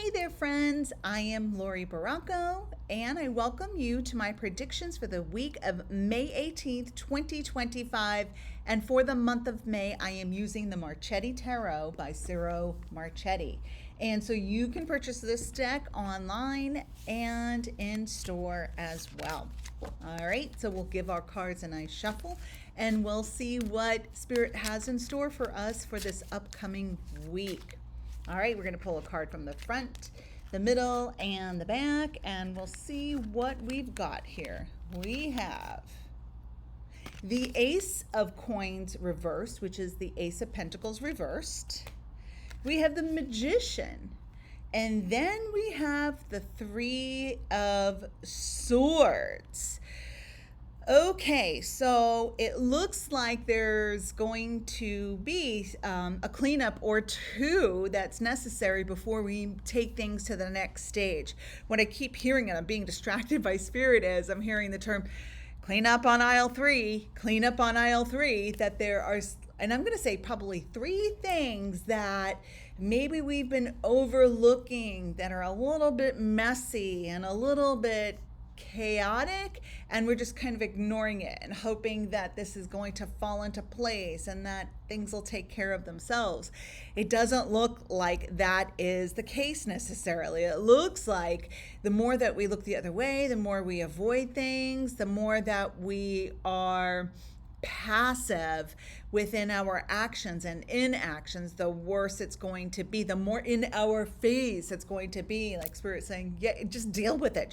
Hey there, friends. I am Laurie Barraco, and I welcome you to my predictions for the week of May 18th, 2025. And for the month of May, I am using the Marchetti Tarot by Ciro Marchetti. And so you can purchase this deck online and in store as well. All right, so we'll give our cards a nice shuffle and we'll see what Spirit has in store for us for this upcoming week. All right, we're going to pull a card from the front, the middle, and the back, and we'll see what we've got here. We have the Ace of Coins reversed, which is the Ace of Pentacles reversed. We have the Magician, and then we have the Three of Swords. Okay, so it looks like there's going to be a cleanup or two that's necessary before we take things to the next stage. What I keep hearing, and I'm being distracted by Spirit, is I'm hearing the term clean up on aisle three, that there are, and I'm going to say probably three things that maybe we've been overlooking that are a little bit messy and a little bit chaotic, and we're just kind of ignoring it and hoping that this is going to fall into place and that things will take care of themselves. It doesn't look like that is the case necessarily. It looks like the more that we look the other way, the more we avoid things, the more that we are passive within our actions and inactions, the worse it's going to be, the more in our face it's going to be. Like Spirit saying, yeah, just deal with it.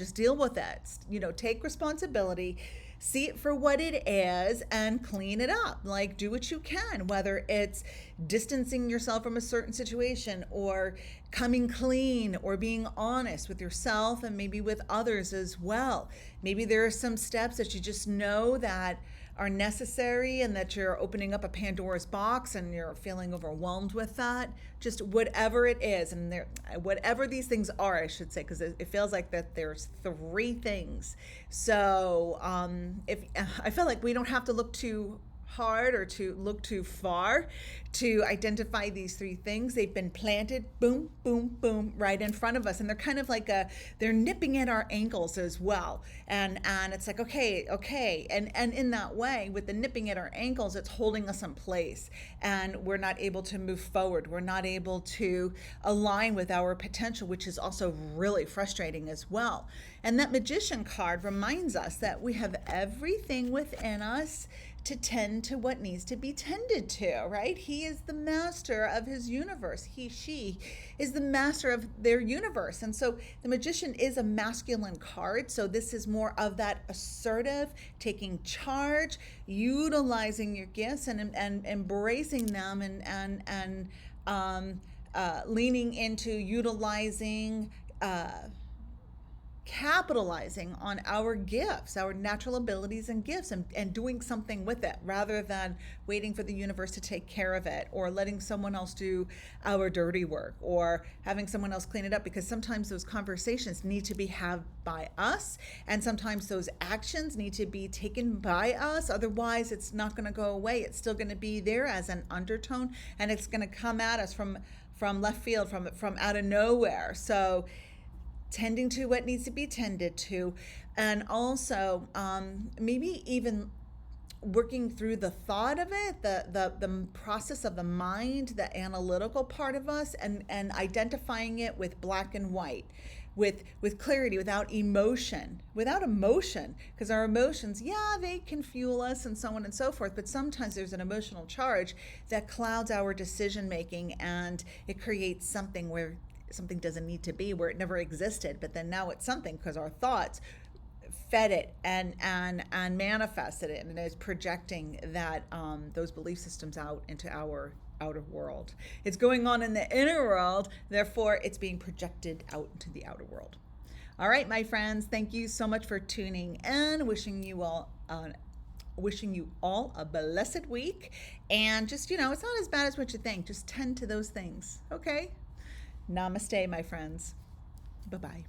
Take responsibility, see it for what it is, and clean it up. Like, do what you can, whether it's distancing yourself from a certain situation or coming clean or being honest with yourself and maybe with others as well. Maybe there are some steps that you just know that are necessary and that you're opening up a Pandora's box and you're feeling overwhelmed with that. Just whatever it is, and whatever these things are, I should say, because it feels like that there's three things. So if I feel like we don't have to look too hard or to look too far to identify these three things. They've been planted, boom, boom, boom, right in front of us, and they're kind of like they're nipping at our ankles as well. And it's like, okay, and in that way, with the nipping at our ankles, it's holding us in place, and we're not able to move forward. We're not able to align with our potential, which is also really frustrating as well. And that Magician card reminds us that we have everything within us to tend to what needs to be tended to, right? He is the master of his universe. She is the master of their universe. And so the Magician is a masculine card. So this is more of that assertive, taking charge, utilizing your gifts and embracing them and leaning into utilizing capitalizing on our gifts, our natural abilities and gifts, and doing something with it rather than waiting for the universe to take care of it or letting someone else do our dirty work or having someone else clean it up, because sometimes those conversations need to be had by us, and sometimes those actions need to be taken by us. Otherwise, it's not going to go away. It's still going to be there as an undertone, and it's going to come at us from left field, from out of nowhere. So tending to what needs to be tended to, and also maybe even working through the thought of it, the process of the mind, the analytical part of us, and identifying it with black and white, with clarity, without emotion, because our emotions, yeah, they can fuel us and so on and so forth, but sometimes there's an emotional charge that clouds our decision making, and it creates something where something doesn't need to be, where it never existed, but then now it's something because our thoughts fed it and manifested it, and is projecting that those belief systems out into our outer world. It's going on in the inner world, therefore it's being projected out into the outer world. All right, my friends, thank you so much for tuning in. Wishing you all a blessed week, and just, it's not as bad as what you think. Just tend to those things, okay? Namaste, my friends. Bye-bye.